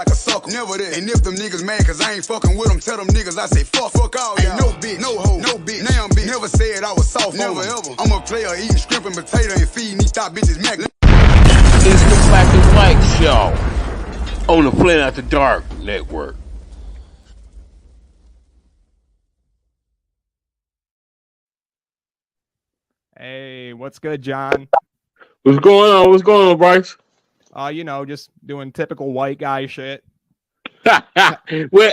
like a sucker. Never that. And if them niggas mad cause I ain't fucking with them, tell them niggas I say fuck all y'all. Ain't no bitch, no hoe, no bitch, damn bitch. Never said I was soft, never ever. I'm a player eating shrimp and potato and feeding these top bitches mac. It's the Black and White Show on the Flint After Dark Network. Hey, what's good, John? What's going on? What's going on, Bryce? Just doing typical white guy shit. Well,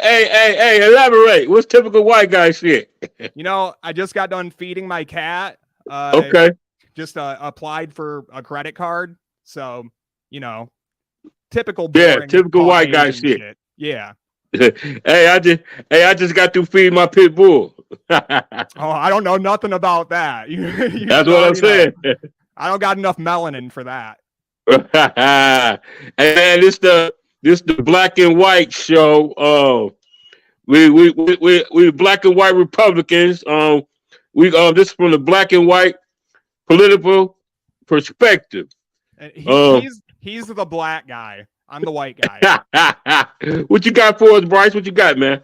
hey, elaborate. What's typical white guy shit? I just got done feeding my cat. Okay. Just applied for a credit card. So, typical boring. Yeah, typical white guy shit. Yeah. I just got through feeding my pit bull. Oh, I don't know nothing about that. That's what I'm saying. I don't got enough melanin for that. And this the Black and White Show. We Black and White Republicans. This is from the Black and White political perspective. He's the black guy. I'm the white guy. What you got for us, Bryce? What you got, man?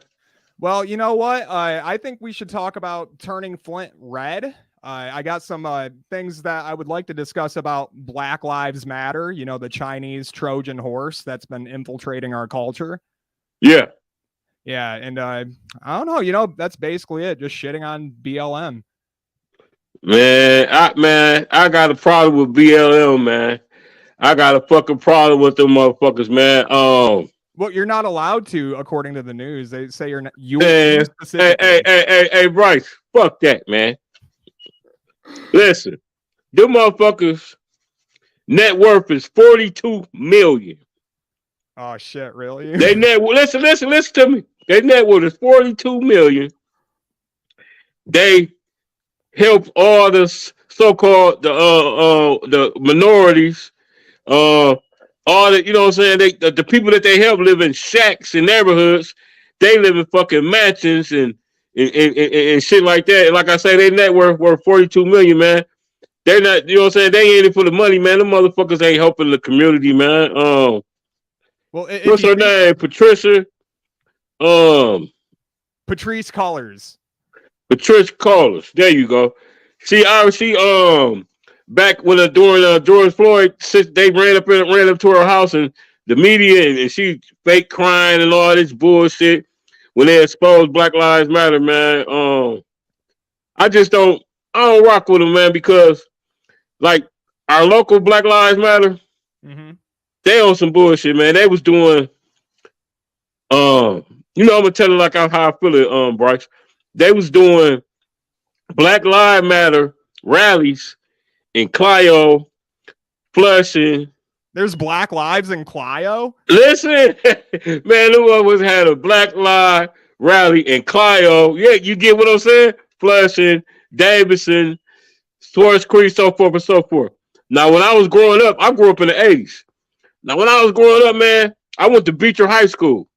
Well, you know what? I think we should talk about turning Flint red. I got some things that I would like to discuss about Black Lives Matter, the Chinese Trojan horse that's been infiltrating our culture. Yeah. Yeah, and I don't know, that's basically it, just shitting on BLM. Man, I got a problem with BLM, man. I got a fucking problem with them motherfuckers, man. Well, you're not allowed to, according to the news. They say you're not. Hey, Bryce, fuck that, man. Listen, them motherfuckers' net worth is $42 million. Oh shit, really? They listen to me. Their net worth is $42 million. They help all the so-called the minorities, all the, what I'm saying, the people that they help live in shacks and neighborhoods. They live in fucking mansions and shit like that. And like I say, their net worth $42 million, man. They're not, what I'm saying, they ain't in it for the money, man. Them motherfuckers ain't helping the community, man. What's her name? Patrice Cullors. Patrice Cullors. There you go. She back when during George Floyd, they ran up to her house and the media and she fake crying and all this bullshit when they exposed Black Lives Matter, man. I don't rock with them, man, because like our local Black Lives Matter, they on some bullshit, man. They was doing, I'm gonna tell you like how I feel it, Bryce. They was doing Black Lives Matter rallies in Clio, Flushing. There's Black Lives in Clio? Listen, man, who was had a Black Lives rally in Clio. Yeah, you get what I'm saying? Flushing, Davidson, Swartz Creek, so forth and so forth. Now, when I was growing up, I grew up in the 80s. Now, when I was growing up, man, I went to Beecher High School.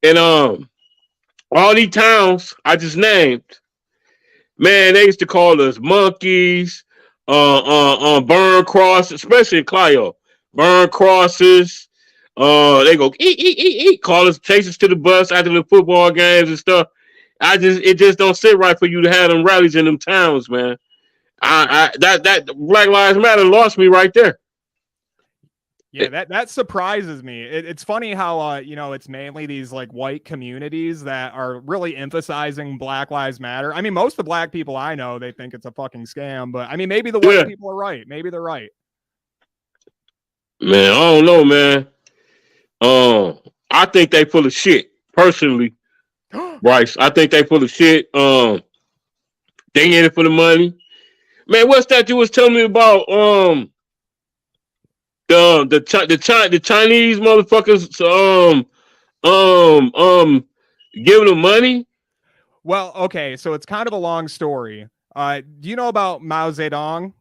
And all these towns I just named, man, they used to call us monkeys, burn crosses, especially in Clio. Burn crosses. They go eat, call us, chase us to the bus after the football games and stuff. It just don't sit right for you to have them rallies in them towns, man. That Black Lives Matter lost me right there. Yeah, that surprises me. It's funny how it's mainly these like white communities that are really emphasizing Black Lives Matter. I mean, most of the black people I know, they think it's a fucking scam, but I mean, maybe the white people are right. Maybe they're right. Man, I don't know, man. I think they full of shit, personally. Bryce, I think they full of shit. They in it for the money. Man, what's that you was telling me about? The Chinese motherfuckers giving them money. Well, okay, so it's kind of a long story. Do you know about Mao Zedong?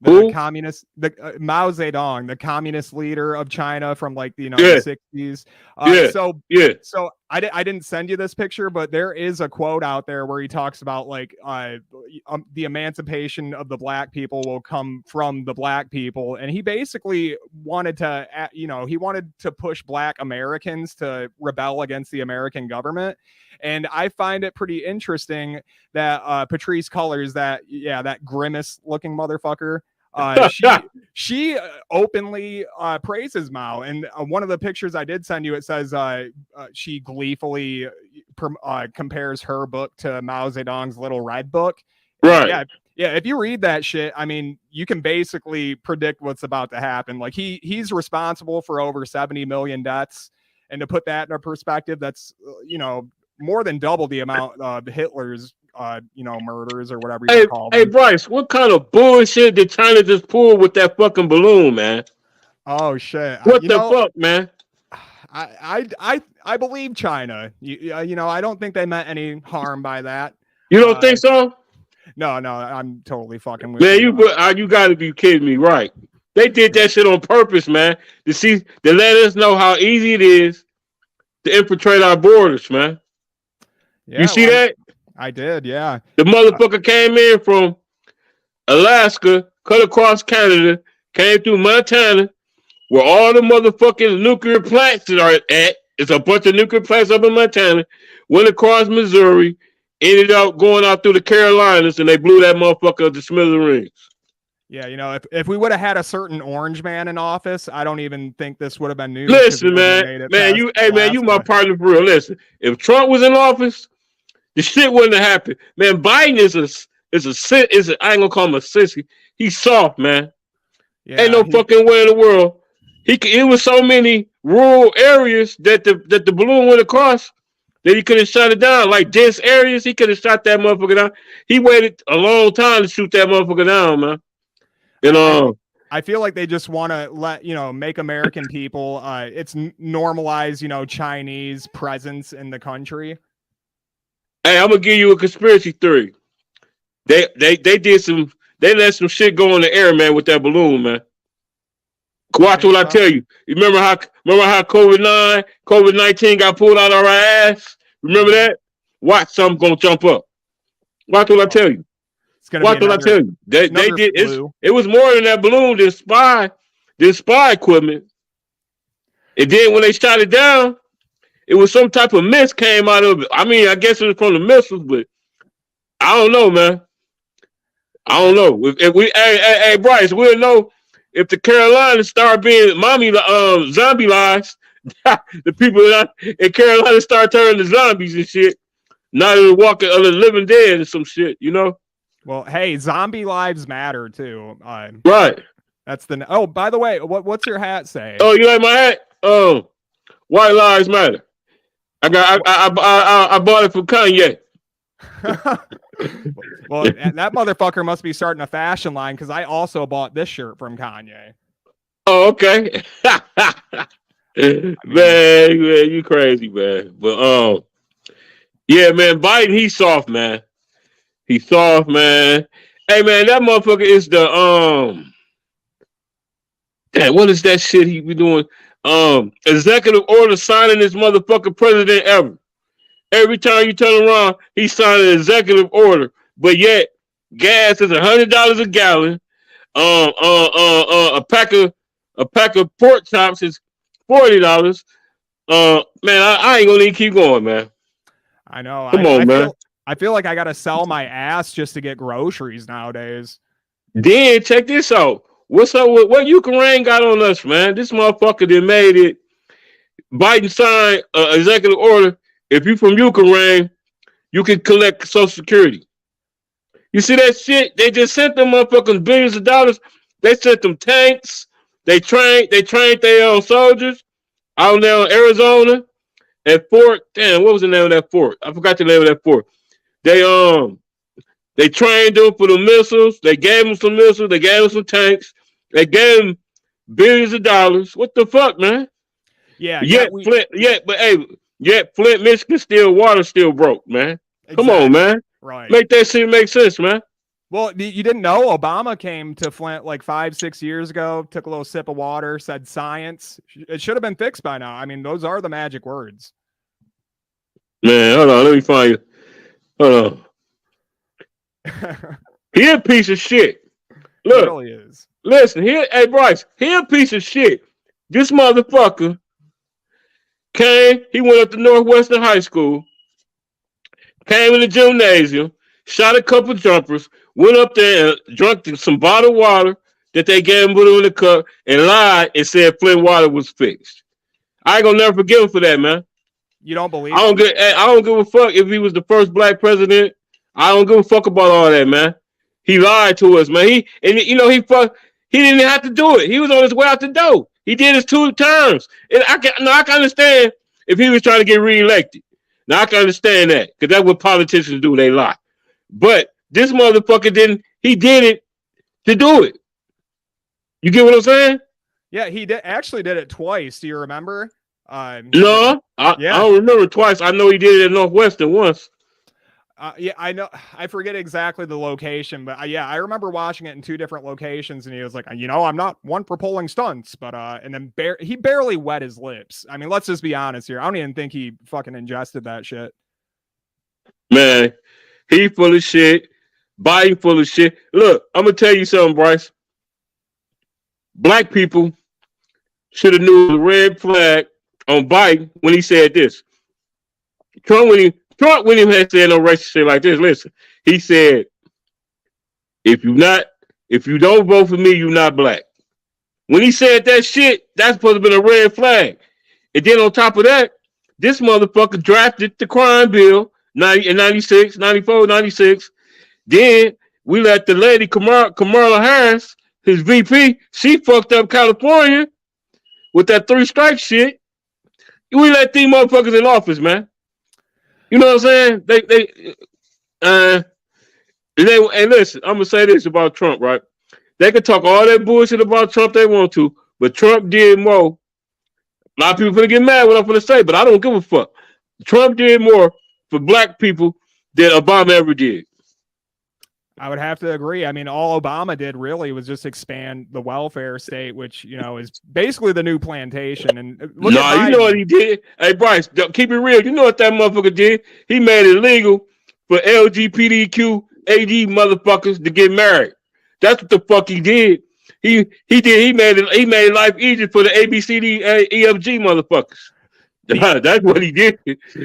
Mao Zedong, the communist leader of China from like the 60s. So I didn't send you this picture, but there is a quote out there where he talks about like the emancipation of the black people will come from the black people, and he basically wanted to, he wanted to push black Americans to rebel against the American government. And I find it pretty interesting that Patrice Cullors, that grimace looking motherfucker, she openly praises Mao. And one of the pictures I did send you, it says she gleefully compares her book to Mao Zedong's Little Red Book. Right. Yeah, if you read that shit, I mean, you can basically predict what's about to happen. Like he's responsible for over 70 million deaths, and to put that in perspective, that's more than double the amount of Hitler's murders or whatever you call them. Hey, Bryce, what kind of bullshit did China just pull with that fucking balloon, man? Oh shit! What the fuck, man? I believe China. I don't think they meant any harm by that. You don't think so? No, I'm totally fucking with you. Man, you got to be kidding me, right? They did that shit on purpose, man, to let us know how easy it is to infiltrate our borders, man. Yeah, you see that? I did, yeah. The motherfucker came in from Alaska, cut across Canada, came through Montana, where all the motherfucking nuclear plants are at. It's a bunch of nuclear plants up in Montana. Went across Missouri, ended up going out through the Carolinas, and they blew that motherfucker to smithereens. Yeah, if we would have had a certain orange man in office, I don't even think this would have been news. Listen, man, you my partner for real. Listen, if Trump was in office, the shit wouldn't have happened. Man, Biden is I ain't gonna call him a sissy. He's soft, man. Yeah, ain't no fucking way in the world. It was so many rural areas that the balloon went across that he could have shot it down. Like dense areas, he could have shot that motherfucker down. He waited a long time to shoot that motherfucker down, man. I feel like they just want to make American people normalize, Chinese presence in the country. Hey, I'm gonna give you a conspiracy theory. They let some shit go in the air, man, with that balloon, man. Watch what I tell you. You remember how COVID-19 got pulled out of our ass? Remember that? Watch something gonna jump up. Watch what I tell you. Watch what I tell you. They did it was more than that balloon than spy equipment. And then when they shot it down, it was some type of mist came out of it. I mean, I guess it was from the missiles, but I don't know, man. I don't know. If we, hey, Bryce, we'll know if the Carolinas start being zombie-ized. The people in Carolina start turning to zombies and shit. Not even walking of the living dead or some shit, Well, hey, zombie lives matter too. Right. That's oh, by the way, what's your hat say? Oh, you like my hat? White lives matter. I bought it from Kanye. Well, that motherfucker must be starting a fashion line because I also bought this shirt from Kanye. Oh, okay. Man, you crazy, man. But yeah, man, Biden, he's soft, man. He's soft, man. Hey, man, that motherfucker is the damn, what is that shit he be doing? Executive order signing this motherfucker president ever. Every time you turn around, he's signing an executive order. But yet, gas is $100 a gallon. A pack of pork chops is $40. Man, I ain't gonna even keep going, man. I know. Come on, man. I feel like I gotta sell my ass just to get groceries nowadays. Then check this out. What's up with what Ukraine got on us, man? This motherfucker that made it. Biden signed an executive order. If you from Ukraine, you can collect Social Security. You see that shit? They just sent them motherfuckers billions of dollars. They sent them tanks. They trained their own soldiers out there in Arizona at Fort. Damn, what was the name of that fort? I forgot the name of that fort. They trained them for the missiles. They gave them some missiles. They gave them some tanks. They gave them billions of dollars. What the fuck, man? Yeah. Flint, Michigan, water still broke, man. Exactly. Come on, man. Right. Make that shit make sense, man. Well, you didn't know Obama came to Flint like 5-6 years ago, took a little sip of water, said science. It should have been fixed by now. I mean, those are the magic words. Man, hold on, let me find you. Hold on. He a piece of shit. Look, really is. listen, hey Bryce, he a piece of shit. This motherfucker came, he went up to Northwestern High School, came in the gymnasium, shot a couple jumpers, went up there and drank some bottled water that they gave him, put in the cup, and lied and said Flint water was fixed. I ain't gonna never forgive him for that, man. You don't believe? I don't give a fuck if he was the first black president. I don't give a fuck about all that, man. He lied to us, man. He didn't have to do it. He was on his way out the door. He did his 2 terms. And I can understand if he was trying to get reelected. Now I can understand that because that's what politicians do. They lie. But this motherfucker didn't. He did it to do it. You get what I'm saying? Yeah, he actually did it twice. Do you remember? No, I don't remember twice. I know he did it at Northwestern once. Yeah, I know. I forget exactly the location, but I remember watching it in 2 different locations, and he was like, I'm not one for pulling stunts, but and then he barely wet his lips. I mean, let's just be honest here. I don't even think he fucking ingested that shit. Man, he full of shit. Biden full of shit. Look, I'm gonna tell you something, Bryce. Black people should have knew the red flag on Biden when he said this. Trump when he had said no racist shit like this. Listen, he said, if you don't vote for me, you're not black. When he said that shit, that's supposed to have been a red flag. And then on top of that, this motherfucker drafted the crime bill in 96, 94, 96. Then we let the lady Kamala Harris, his VP, she fucked up California with that 3 strike shit. We let these motherfuckers in office, man. You know what I'm saying? And listen, I'm gonna say this about Trump, right? They can talk all that bullshit about Trump they want to, but Trump did more. A lot of people gonna get mad what I'm gonna say, but I don't give a fuck. Trump did more for black people than Obama ever did. I would have to agree. I mean, all Obama did really was just expand the welfare state, which, is basically the new plantation. And you know what he did? Hey, Bryce, keep it real. You know what that motherfucker did? He made it legal for LGBTQ AD motherfuckers to get married. That's what the fuck he did. He made life easier for the ABCD EFG motherfuckers. That's what he did.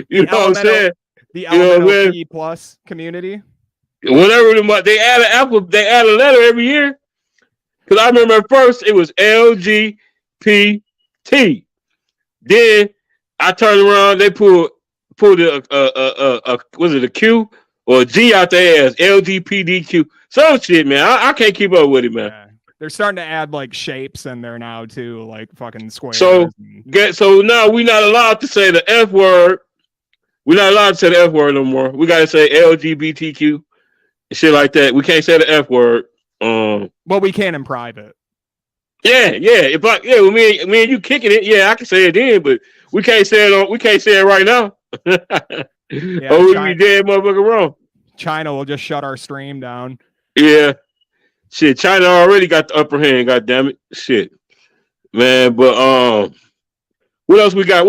You know what I'm saying? The LGBTQ plus community. Whatever they add a letter every year. Because I remember at first it was LGBT. Then I turned around, they pulled a Q or a G out their ass, LGBTQ. Some shit, man. I can't keep up with it, man. Yeah. They're starting to add like shapes in there now too, like fucking squares. So now we're not allowed to say the F word. We're not allowed to say the F word no more. We gotta say LGBTQ. Shit like that. We can't say the F word. Well, we can in private. Yeah. With me and you kicking it, yeah, I can say it then, but we can't say it right now. Yeah, or we be dead motherfucker wrong. China will just shut our stream down. Yeah. Shit, China already got the upper hand, god damn it. Shit. Man, but what else we got?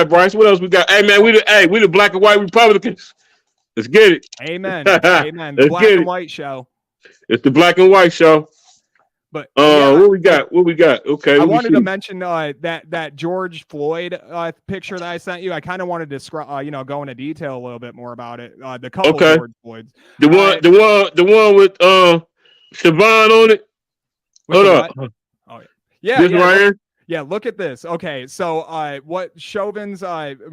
Bryce? What else we got? Hey man, we the black and white Republicans. Let's get it. Amen. Amen. The black and white show. It's the black and white show. But what we got? Okay. I wanted to mention that George Floyd picture that I sent you. I kind of wanted to go into detail a little bit more about it. The couple of George Floyds. The one with Siobhan on it. Hold up. Oh yeah. This right here. Yeah, look at this. Okay, so what Chauvin's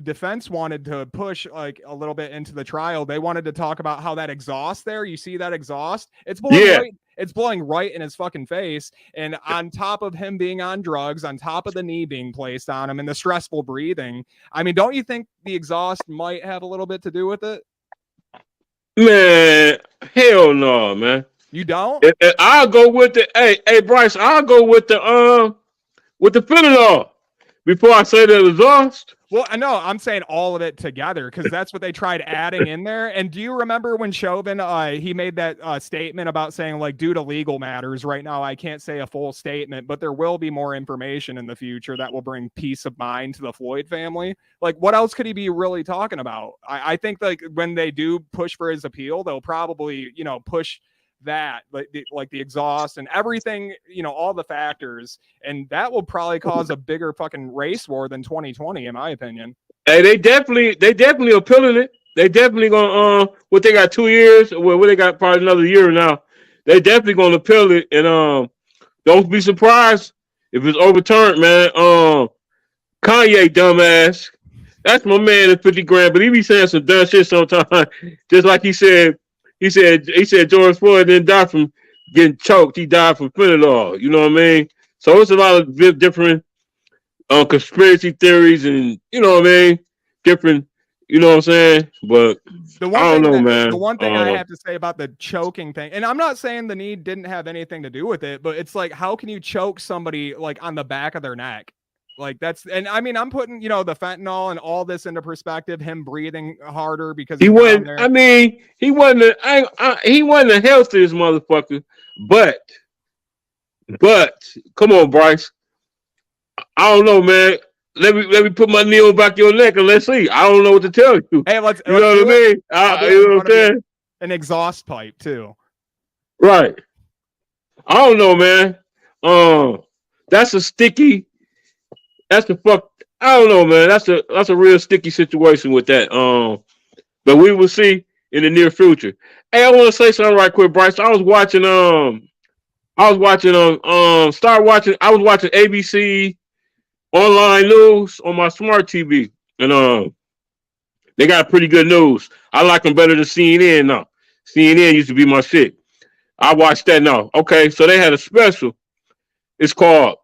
defense wanted to push like a little bit into the trial, they wanted to talk about how that exhaust there, you see that exhaust? It's blowing right in his fucking face. And on top of him being on drugs, on top of the knee being placed on him and the stressful breathing, I mean, don't you think the exhaust might have a little bit to do with it? Man, hell no, man. You don't? I'll go with the hey Bryce, I'll go with the fentanyl. before I say the exhaust. Well, I know I'm saying all of it together because that's what they tried adding in there. And do you remember when Chauvin he made that statement about saying like due to legal matters right now I can't say a full statement, but there will be more information in the future that will bring peace of mind to the Floyd family. Like what else could he be really talking about? I think like when they do push for his appeal, they'll probably push that like the exhaust and everything, all the factors, and that will probably cause a bigger fucking race war than 2020 in my opinion. Hey, they definitely appealing it. They definitely gonna what they got 2 years, well, what they got probably another year now. They definitely gonna appeal it, and don't be surprised if it's overturned, man. Kanye dumbass, that's my man at 50 grand, but he be saying some dumb shit sometimes. Just like he said George Floyd didn't die from getting choked. He died from fentanyl. You know what I mean? So it's a lot of different conspiracy theories and, you know what I mean? Different, you know what I'm saying? But I don't know, man. The one thing I have to say about the choking thing, and I'm not saying the knee didn't have anything to do with it, but it's like, how can you choke somebody like on the back of their neck? Like that's, and I mean, I'm putting, the fentanyl and all this into perspective, him breathing harder because he wasn't, I mean, he wasn't the healthiest motherfucker, but come on, Bryce. I don't know, man. Let me put my knee on back of your neck and let's see. I don't know what to tell you. Hey, you know what I mean? You know what I'm saying? An exhaust pipe too. Right. I don't know, man. That's a sticky. That's the fuck. I don't know, man. That's a real sticky situation with that. But we will see in the near future. Hey, I want to say something right quick, Bryce. I was watching ABC online news on my smart TV, and they got pretty good news. I like them better than CNN now. CNN used to be my shit. I watched that now. Okay, so they had a special. It's called.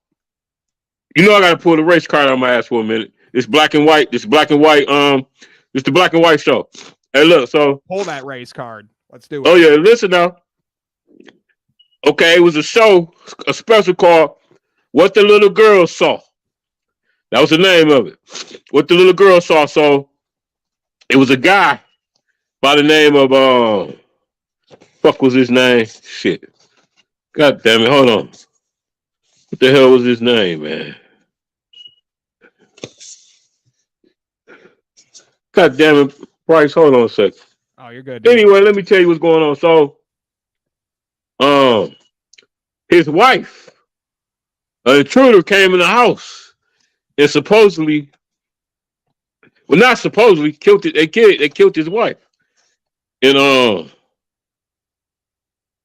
I gotta pull the race card out of my ass for a minute. It's black and white. It's the black and white show. Hey, look, so pull that race card. Let's do it. Oh yeah, listen now. Okay, it was a special called What the Little Girl Saw. That was the name of it. What the Little Girl Saw. So it was a guy by the name of fuck was his name? Shit. God damn it, hold on. What the hell was his name, man? God damn it, Bryce, hold on a sec. Oh, you're good. Dude. Anyway, let me tell you what's going on. So, his wife, an intruder came in the house and supposedly, well, not supposedly, killed it. They killed his wife. And I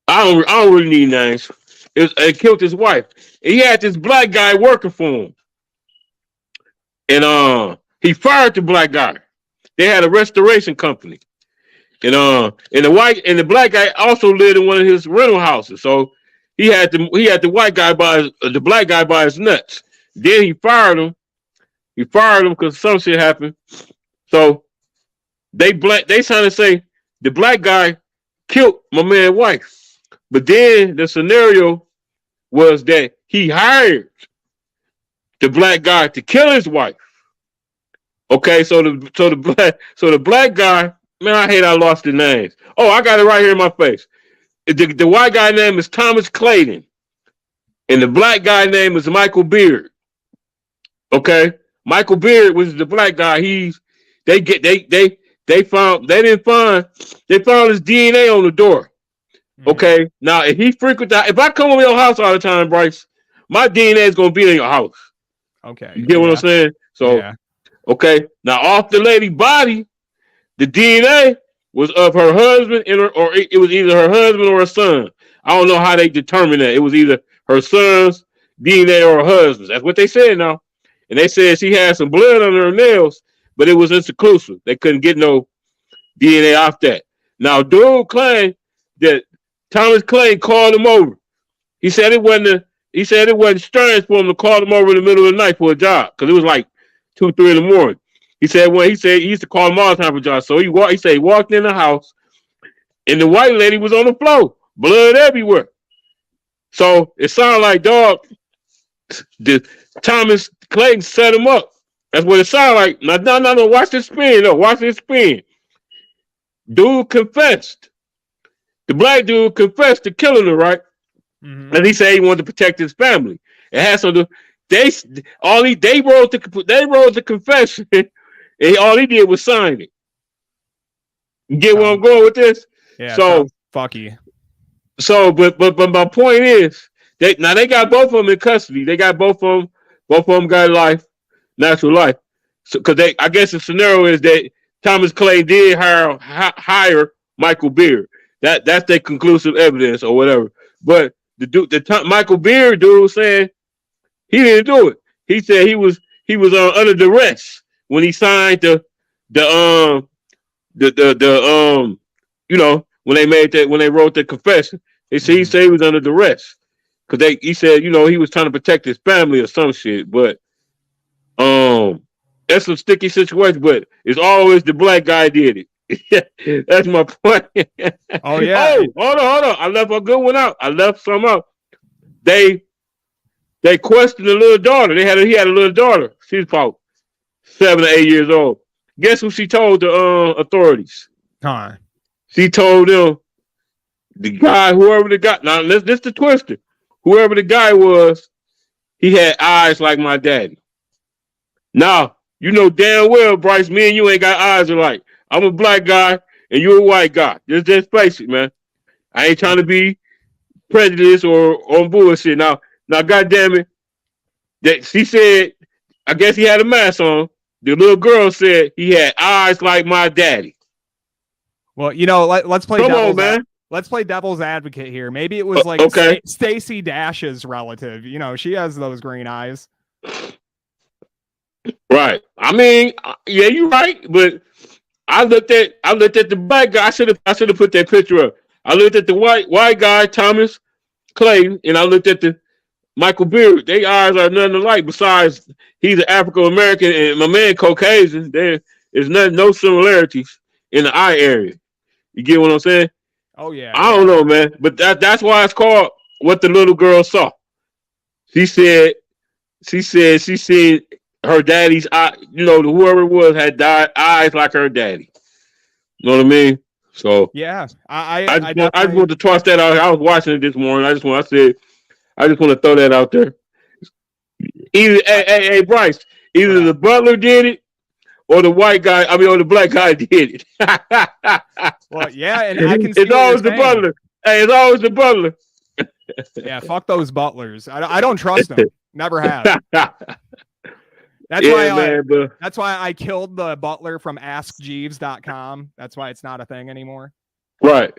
don't really need names. They killed his wife. And he had this black guy working for him. And he fired the black guy. They had a restoration company. And the black guy also lived in one of his rental houses. So he had the white guy the black guy by his nuts. Then he fired him. He fired him because some shit happened. So they trying to say the black guy killed my man's wife. But then the scenario was that he hired the black guy to kill his wife. Okay, so the black guy, man, I hate I lost the names. Oh, I got it right here in my face. The white guy name is Thomas Clayton, and the black guy name is Michael Beard. Okay, Michael Beard was the black guy. They found his DNA on the door. Okay, now if I come over your house all the time, Bryce, my DNA is gonna be in your house. Okay, you get what I'm saying? So. Yeah. Okay, now off the lady body, the DNA was of her husband or it was either her husband or her son. I don't know how they determined that. It was either her son's DNA or her husband's. That's what they said now. And they said she had some blood under her nails, but it was inconclusive. They couldn't get no DNA off that. Now, dude claimed that Thomas Clay called him over. He said it wasn't strange for him to call him over in the middle of the night for a job because it was like 2, 3 in the morning. He said he used to call him all the time for jobs. So he walked in the house and the white lady was on the floor, blood everywhere. So it sounded like Thomas Clayton set him up. That's what it sounded like. No. Watch this spin. No, watch this spin. Dude confessed. The black dude confessed to killing her, right? Mm-hmm. And he said he wanted to protect his family. It has some. They wrote the confession, and all he did was sign it. You get where I'm going with this? Yeah. So fucky. So, but my point is, they got both of them in custody. They got both of them got natural life. So, because I guess the scenario is that Thomas Clay did hire Michael Beard. That's their conclusive evidence or whatever. But Michael Beard dude saying he didn't do it. He said he was under duress when he signed the when they wrote the confession. He said he was under duress because he said he was trying to protect his family or some shit. But that's a sticky situation. But it's always the black guy did it. That's my point. Oh yeah. Hold on. I left a good one out. I left some out. They questioned the little daughter. He had a little daughter. She's about 7 or 8 years old. Guess who she told the authorities? Huh. She told them whoever the guy. Now this the twister. Whoever the guy was, he had eyes like my daddy. Now you know damn well, Bryce, me and you ain't got eyes alike. I'm a black guy and you're a white guy. Just face it, man. I ain't trying to be prejudiced or on bullshit. Now, goddamn it, that she said. I guess he had a mask on. The little girl said he had eyes like my daddy. Well, let's play. Come on, man. Let's play devil's advocate here. Maybe it was like Stacey Dash's relative. She has those green eyes. Right. I mean, yeah, you're right. But I looked at the black guy. I should have put that picture up. I looked at the white guy, Thomas Clayton, and I looked at the Michael Beard. Their eyes are nothing alike. Besides, he's an African American and my man Caucasian. There is no similarities in the eye area. You get what I'm saying? Oh yeah. I don't know, man. But that's why it's called What the Little Girl Saw. She said she seen her daddy's eye, whoever it was had eyes like her daddy. You know what I mean? So yeah, I just want to toss that out. I was watching it this morning. I just want to throw that out there. Hey, Bryce, either the butler did it or the black guy did it. Well, yeah, and I can see it's always the butler. Hey, it's always the butler. Yeah, fuck those butlers. I don't trust them. Never have. That's why I killed the butler from AskJeeves.com. That's why it's not a thing anymore. Right.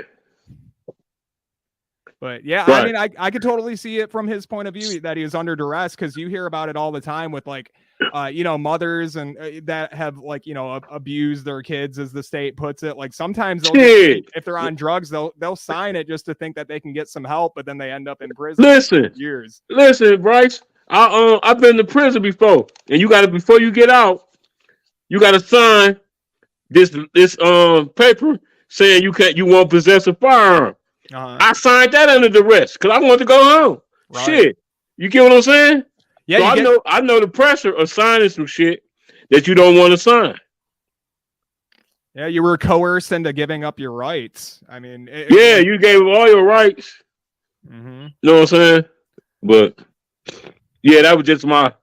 But yeah, right. I mean, I could totally see it from his point of view that he was under duress, because you hear about it all the time with mothers and that have abused their kids, as the state puts it. Like sometimes if they're on drugs, they'll sign it just to think that they can get some help, but then they end up in prison. For years. Listen, Bryce. I've been to prison before, and before you get out, you gotta sign this paper saying you won't possess a firearm. Uh-huh. I signed that under duress because I wanted to go home. Right. Shit, you get what I'm saying? Yeah, so I know the pressure of signing some shit that you don't want to sign. Yeah, you were coerced into giving up your rights. I mean, you gave up all your rights. Mm-hmm. You know what I'm saying? But yeah, that was just my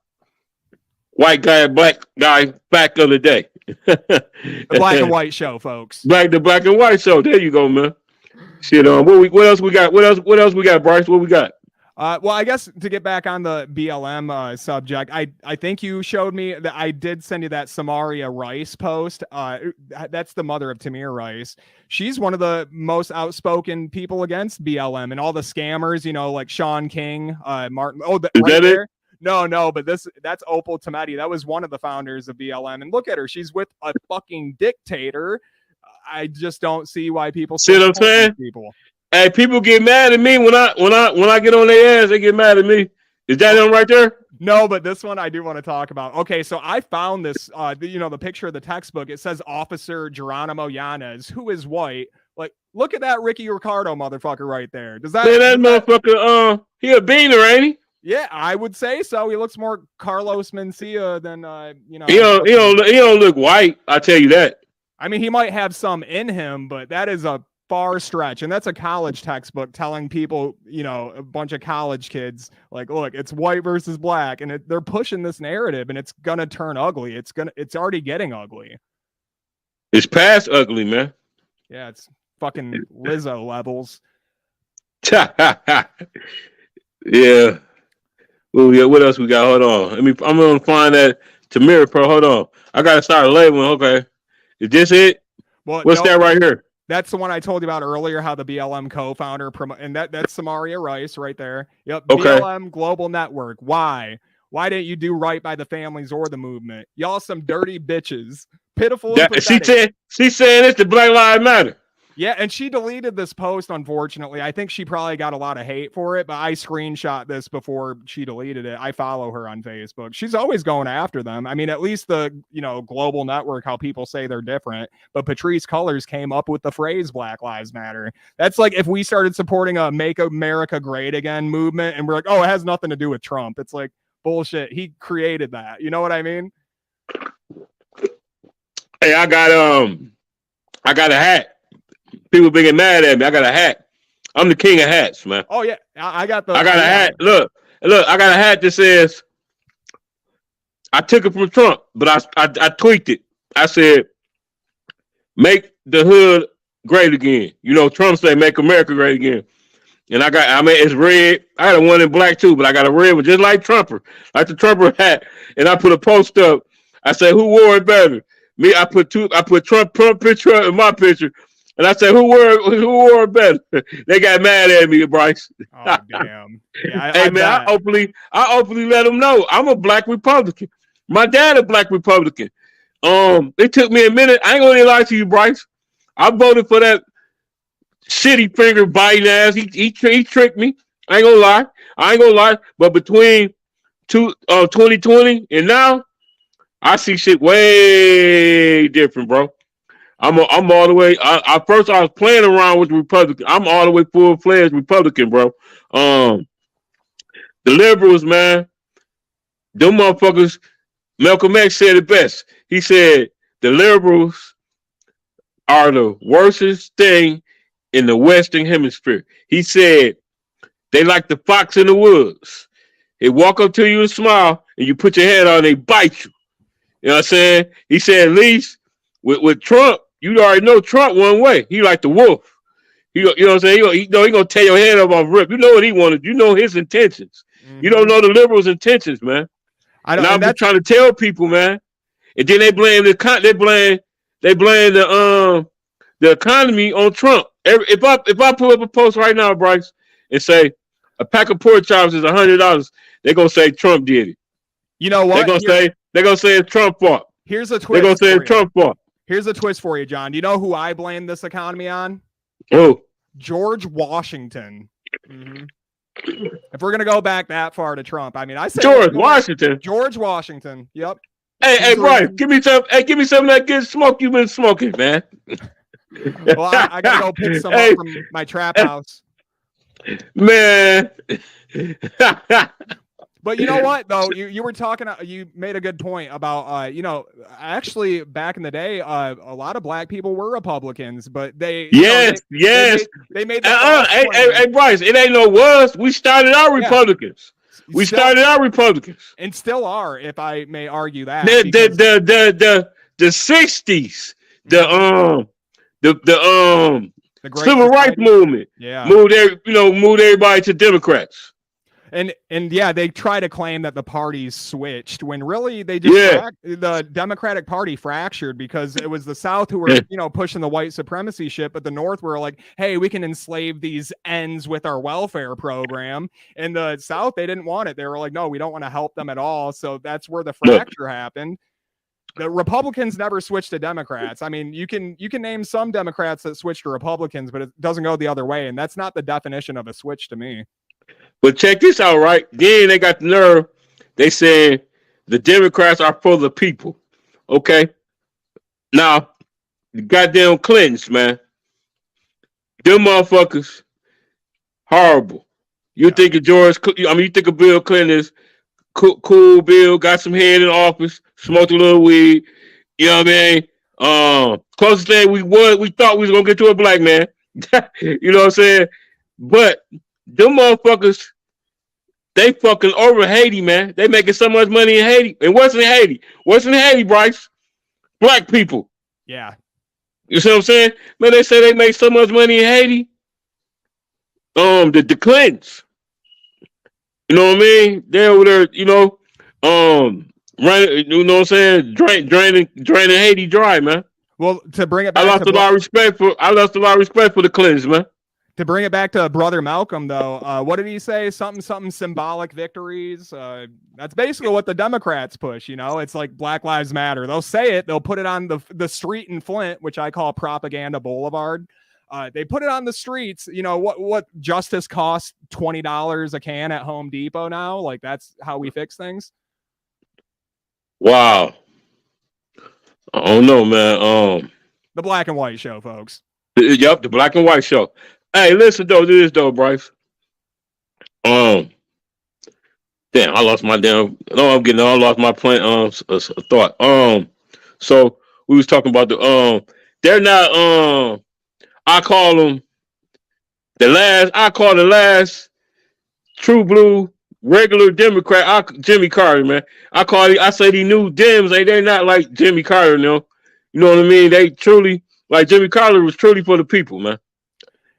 white guy and black guy fact of the day. The black and white show, folks. The black and white show. There you go, man. Shit, what else we got? What else we got, Bryce? What we got? Well, I guess to get back on the BLM subject, I think you showed me that I did send you that Samaria Rice post. That's the mother of Tamir Rice. She's one of the most outspoken people against BLM and all the scammers, like Sean King, Martin. Oh, is that there? It? No, but that's Opal Tometi. That was one of the founders of BLM. And look at her. She's with a fucking dictator. I just don't see why people see what I'm saying. People. Hey, people get mad at me when I get on their ass. They get mad at me. Is that them right there? No, but this one I do want to talk about. Okay, so I found this. The picture of the textbook. It says Officer Geronimo Yanez, who is white. Like, look at that Ricky Ricardo motherfucker right there. Does that? Man, that motherfucker. He a beaner, ain't he? Yeah, I would say so. He looks more Carlos Mencia than He don't look white. I tell you that. I mean, he might have some in him, but that is a far stretch, and that's a college textbook telling people, a bunch of college kids, like, look, it's white versus black, and they're pushing this narrative, and it's gonna turn ugly. It's already getting ugly. It's past ugly, man. Yeah, it's fucking Lizzo levels. Yeah. Oh yeah. What else we got? Hold on. I'm gonna find that Tamira Pro. Hold on. I gotta start labeling. Okay. Is this it? Well, what's that right here? That's the one I told you about earlier. How the BLM co-founder and that's Samaria Rice right there. Yep. Okay. BLM Global Network. Why? Why didn't you do right by the families or the movement? Y'all some dirty bitches. Pitiful. She's saying it's the Black Lives Matter. Yeah, and she deleted this post, unfortunately. I think she probably got a lot of hate for it, but I screenshot this before she deleted it. I follow her on Facebook. She's always going after them. I mean, at least the, global network, how people say they're different. But Patrisse Cullors came up with the phrase Black Lives Matter. That's like if we started supporting a Make America Great Again movement and we're like, oh, it has nothing to do with Trump. It's like, bullshit. He created that. You know what I mean? Hey, I got a hat. People been getting mad at me. I got a hat. I'm the king of hats, man. Oh yeah, I got a hat. Look, I got a hat that says I took it from Trump, but I tweaked it. I said, "Make the hood great again." Trump said, "Make America great again." And it's red. I got a one in black too, but I got a red one just like Trumper, like the Trumper hat. And I put a post up. I said, "Who wore it better?" Me. I put Trump picture and my picture. And I said, who wore it better? They got mad at me, Bryce. Oh, damn. Yeah, hey, man, I openly let them know I'm a black Republican. My dad a black Republican. It took me a minute. I ain't gonna lie to you, Bryce. I voted for that shitty finger biting ass. He tricked me. I ain't gonna lie. But between 2020 and now, I see shit way different, bro. I'm all the way. I was playing around with the Republican. I'm all the way full-fledged Republican, bro. The liberals, man, them motherfuckers. Malcolm X said it best. He said the liberals are the worstest thing in the Western Hemisphere. He said they like the fox in the woods. They walk up to you and smile, and you put your head on, they bite you. You know what I'm saying? He said at least with Trump. You already know Trump one way. He like the wolf. You know what I'm saying? He gonna tear your head up off rip. You know what he wanted. You know his intentions. Mm-hmm. You don't know the liberals' intentions, man. I'm just trying to tell people, man. And then they blame the economy on Trump. If I pull up a post right now, Bryce, and say a pack of pork chops is $100, they're gonna say Trump did it. You know what? They're gonna say it's Trump fault. Here's a twist. They're gonna say it's Trump fault. Here's a twist for you, John. Do you know who I blame this economy on? Oh, George Washington. Mm-hmm. If we're gonna go back that far to Trump, I mean, I say George Washington. George Washington. Yep. Hey, Bryce, give me some. Hey, give me some of that good smoke you've been smoking, man. Well, I gotta go pick some up from my trap house, man. But you know what, though? You were talking, you made a good point about, actually back in the day, a lot of black people were Republicans, but they made hey, Bryce, it ain't no was. We started our Republicans. We started our Republicans. And still are, if I may argue that. The 60s, the civil rights movement moved everybody to Democrats. And yeah, they try to claim that the parties switched when really they just the Democratic Party fractured because it was the South who were pushing the white supremacy shit, but the North were like, hey, we can enslave these ends with our welfare program. And the South, they didn't want it. They were like, no, we don't want to help them at all. So that's where the fracture happened. The Republicans never switched to Democrats. I mean, you can name some Democrats that switched to Republicans, but it doesn't go the other way. And that's not the definition of a switch to me. But check this out, right? Then they got the nerve. They said the Democrats are for the people. Okay. Now, the goddamn Clintons, man. Them motherfuckers, horrible. You think of you think of Bill Clinton as cool Bill, got some head in office, smoked a little weed. You know what I mean? Closest thing we thought we was gonna get to a black man. You know what I'm saying? But them motherfuckers, they fucking over Haiti, man. They making so much money in Haiti. And what's in Haiti? What's in Haiti, Bryce? Black people. Yeah. You see what I'm saying? Man, they say they make so much money in Haiti. The Clintons. You know what I mean? They're over there, running, you know what I'm saying? Draining Haiti dry, man. Well, to bring it back, I lost a lot of respect for the Clintons, man. To bring it back to Brother Malcolm, though, what did he say? Something symbolic victories. That's basically what the Democrats push. You know, it's like Black Lives Matter. They'll say it. They'll put it on the street in Flint, which I call Propaganda Boulevard. They put it on the streets. You know what justice costs $20 a can at Home Depot now. Like that's how we fix things. Wow. I don't know, man. The Black and White Show, folks. Yep, the Black and White Show. Hey, listen though, do this though, Bryce. Damn, I lost my I lost my plan. Thought. So we was talking about they're not. I call them the last true blue regular Democrat. Jimmy Carter, man. I say these new Dems, they're not like Jimmy Carter, no. You know what I mean? They truly like Jimmy Carter was truly for the people, man.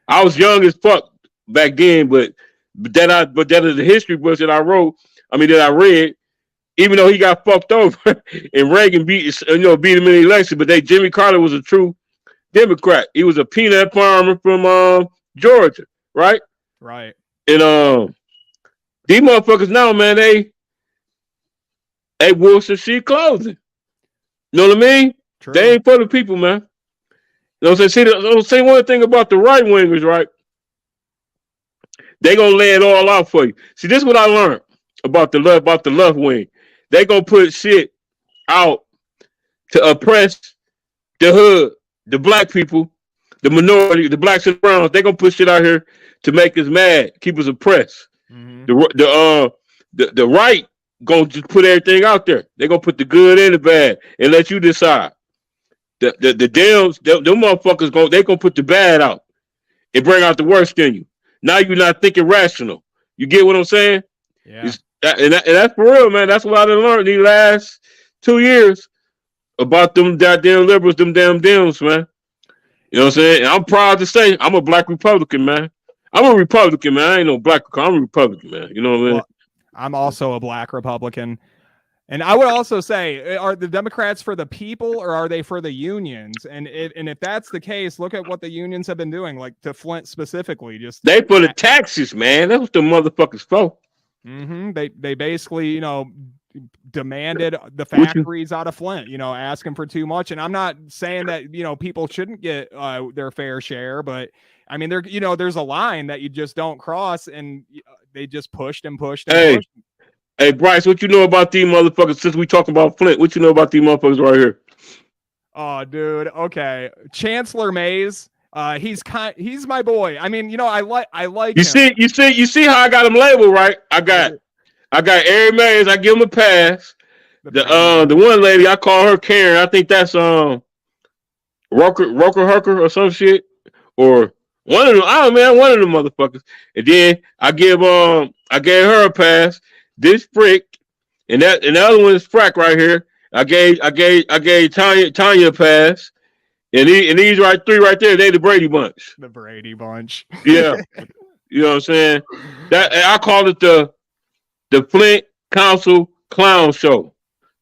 I was young as fuck back then, but that is the history books that I read, even though he got fucked over and Reagan beat him in the election, but Jimmy Carter was a true Democrat. He was a peanut farmer from Georgia, right? Right. And these motherfuckers now, man, they wolves in sheep clothing. You know what I mean? True. They ain't for the people, man. You know what I'm saying? Say one thing about the right wingers, right? They gonna lay it all out for you. See, this is what I learned about the left wing. They gonna put shit out to oppress the hood, the black people, the minority, the blacks and browns. They gonna put shit out here to make us mad, keep us oppressed. Mm-hmm. The right gonna just put everything out there. They gonna put the good and the bad and let you decide. The Dems, them motherfuckers they gonna put the bad out and bring out the worst in you. Now you're not thinking rational. You get what I'm saying? Yeah. And that's for real, man. That's what I done learned these last 2 years about them goddamn liberals, them damn Dems, man. You know what I'm saying? And I'm proud to say I'm a black Republican, man. I'm a Republican, man. I ain't no black. I'm a Republican, man. You know what I mean? Well, I'm also a black Republican. And I would also say, are the Democrats for the people or are they for the unions? And if that's the case, look at what the unions have been doing, like to Flint specifically. They for the taxes, man. That's what the motherfuckers for. Mm-hmm. They basically, demanded the factories out of Flint, asking for too much. And I'm not saying that, people shouldn't get their fair share, but I mean, there's a line that you just don't cross, and they just pushed and pushed and pushed. Hey, Bryce, what you know about these motherfuckers since we talking about Flint? What you know about these motherfuckers right here? Oh, dude. Okay. Chancellor Mays. He's my boy. I mean, I like you him. You see how I got him labeled, right? I got Eric Mays. I give him a pass. The one lady, I call her Karen. I think that's Roker Herker or some shit. Or one of them. I don't know, man, one of them motherfuckers. And then I gave her a pass. This Frick, and the other one is Frack right here. I gave Tanya a pass, and these three right there, they the Brady Bunch. The Brady Bunch. Yeah, you know what I'm saying. That I call it the Flint Council Clown Show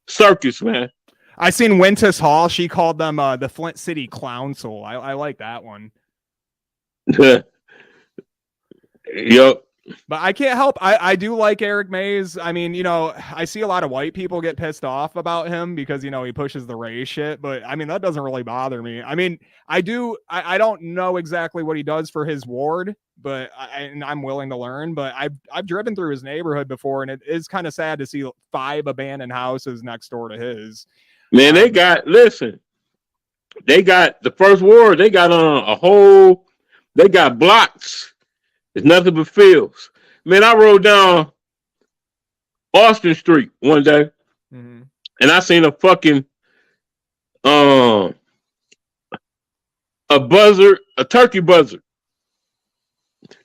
Circus, man. I seen Wintus Hall. She called them the Flint City Clownsel. I like that one. Yep. But I can't help. I do like Eric Mays. I mean, I see a lot of white people get pissed off about him because, he pushes the race shit. But I mean, that doesn't really bother me. I mean, I don't know exactly what he does for his ward, but I'm willing to learn. But I've driven through his neighborhood before, and it is kind of sad to see 5 abandoned houses next door to his. Man, they got the first ward. They got they got blocks. It's nothing but fields. Man, I rode down Austin Street one day, and I seen a fucking a buzzard, a turkey buzzard.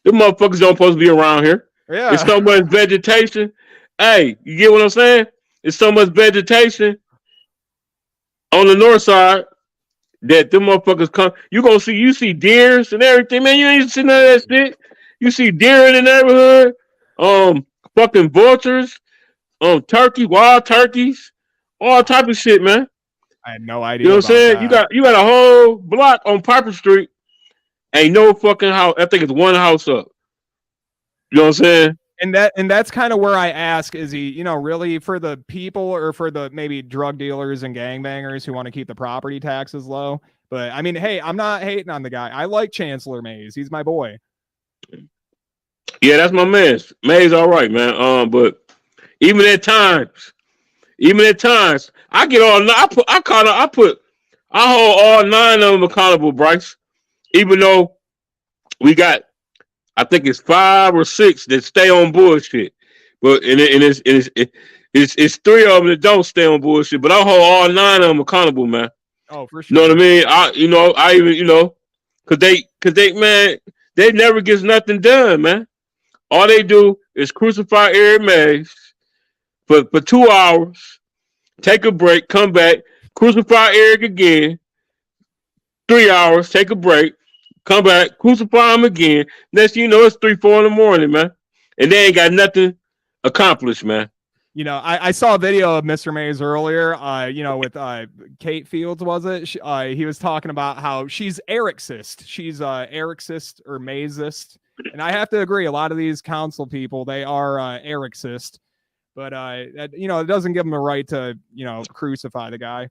Them motherfuckers don't supposed to be around here. Yeah. It's so much vegetation. Hey, you get what I'm saying? It's so much vegetation on the north side that them motherfuckers come. You see deers and everything, man. You ain't seen none of that shit. You see deer in the neighborhood, fucking vultures, turkey, wild turkeys, all type of shit, man. I had no idea. You know what I'm saying? That. You got a whole block on Piper Street. Ain't no fucking house. I think it's one house up. You know what I'm saying? And that's kind of where I ask, is he, really for the people or for the maybe drug dealers and gangbangers who want to keep the property taxes low? But I mean, hey, I'm not hating on the guy. I like Chancellor Mays. He's my boy. Yeah, that's my man. Mays all right, man. But even at times, I get all I hold all 9 of them accountable, Bryce. Even though we got, I think it's 5 or 6 that stay on bullshit, but it's 3 of them that don't stay on bullshit. But I hold all 9 of them accountable, man. Oh, for sure. You know what I mean? I even cause they man, they never gets nothing done, man. All they do is crucify Eric Mays for 2 hours, take a break, come back, crucify Eric again, 3 hours, take a break, come back, crucify him again. Next thing you know, it's 3, 4 in the morning, man. And they ain't got nothing accomplished, man. I saw a video of Mr. Mays earlier, with Kate Fields, was it? He was talking about how she's Ericist. She's Ericist or Maysist. And I have to agree, a lot of these council people, they are Ericist. But, it doesn't give them the right to, crucify the guy.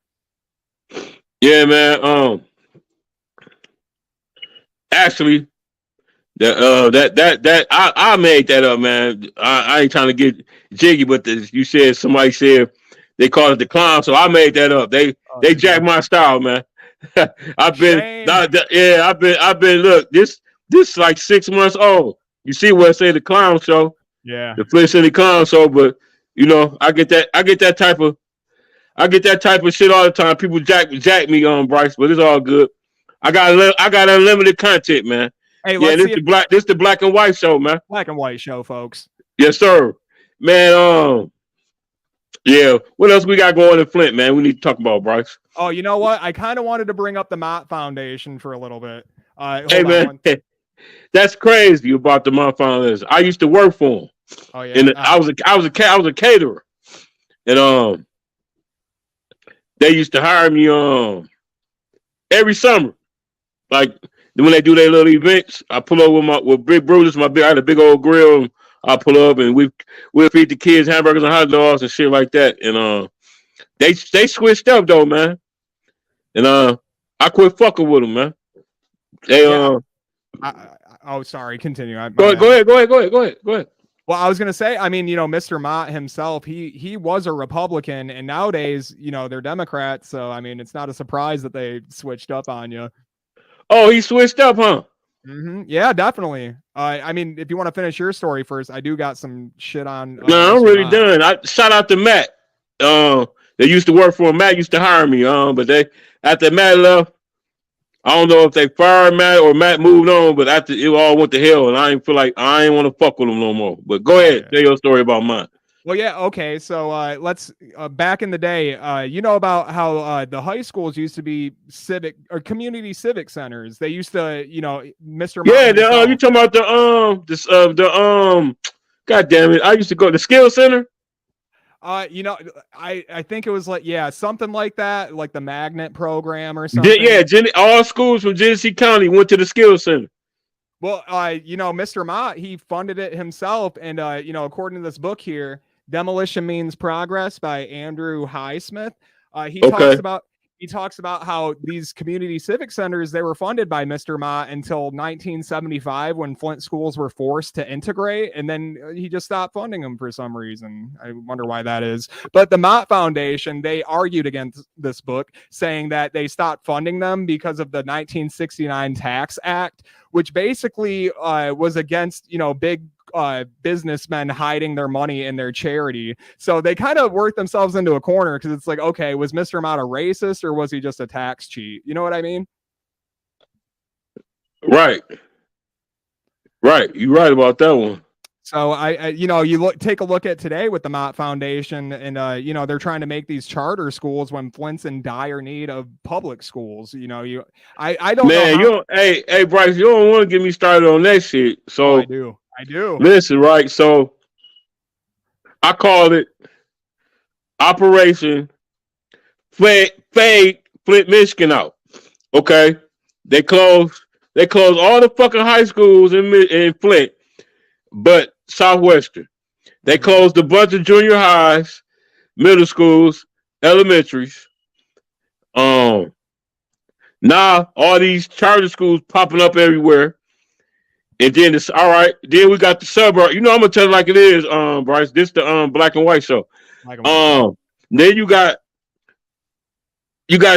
Yeah, man. Actually, I made that up, man. I ain't trying to get jiggy, but somebody said they called it the clown, so I made that up. They jacked my style, man. I've been look, this is like 6 months old. You see what I say, the clown show? Yeah. The Flint City Clown Show, but I get that type of shit all the time. People jack me on Bryce, but it's all good. I got unlimited content, man. Hey, this the black and white show, man. Black and white show, folks. Yes, sir. Man, yeah. What else we got going in Flint, man? We need to talk about, Bryce. Oh, you know what? I kind of wanted to bring up the Mott Foundation for a little bit. Hey, man, that's crazy about the Mott Foundation. I used to work for them. Oh yeah. And I was a caterer, and they used to hire me every summer, like when they do their little events. I pull up with Big Brutus. I had a big old grill. I pull up and we'll feed the kids hamburgers and hot dogs and shit like that. And they switched up though, man. And I quit fucking with them, man. They sorry. Continue. Go ahead. Well, I was gonna say, I mean, Mr. Mott himself, he was a Republican, and nowadays, they're Democrats. So I mean, it's not a surprise that they switched up on you. Oh, he switched up, huh? Mm-hmm. Yeah, definitely. I mean, if you want to finish your story first, I do got some shit on. No, I'm really done. I shout out to Matt. They used to work for him. Matt used to hire me. But after Matt left, I don't know if they fired Matt or Matt moved on. But after it all went to hell, and I ain't feel like I ain't want to fuck with him no more. But go ahead, tell your story about mine. Well, yeah, okay. So let's back in the day, about how the high schools used to be civic or community civic centers. They used to, Mr. Yeah, you talking about the God damn it! I used to go to the skill center. I think it was like something like that, like the magnet program or something. All schools from Genesee County went to the skill center. Well, Mr. Mott, he funded it himself, and according to this book here, Demolition Means Progress by Andrew Highsmith. He talks about how these community civic centers, they were funded by Mr. Mott until 1975 when Flint schools were forced to integrate, and then he just stopped funding them for some reason. I wonder why that is. But the Mott Foundation, they argued against this book, saying that they stopped funding them because of the 1969 Tax Act, which basically was against, big businessmen hiding their money in their charity. So they kind of work themselves into a corner because it's like, okay, was Mr. Amott a racist or was he just a tax cheat? You know what I mean? Right. You're right about that one. So take a look at today with the Mott Foundation, and they're trying to make these charter schools when Flint's in dire need of public schools. I don't know. Hey Bryce, you don't want to get me started on that shit. So I do. Listen, right? So I called it Operation Fade Flint, Michigan out. Okay, they closed all the fucking high schools in Flint, but Southwestern. They closed a bunch of junior highs, middle schools, elementaries. Now all these charter schools popping up everywhere. And then then we got the suburb. I'm gonna tell it like it is, Bryce. This the black and white show. Then you got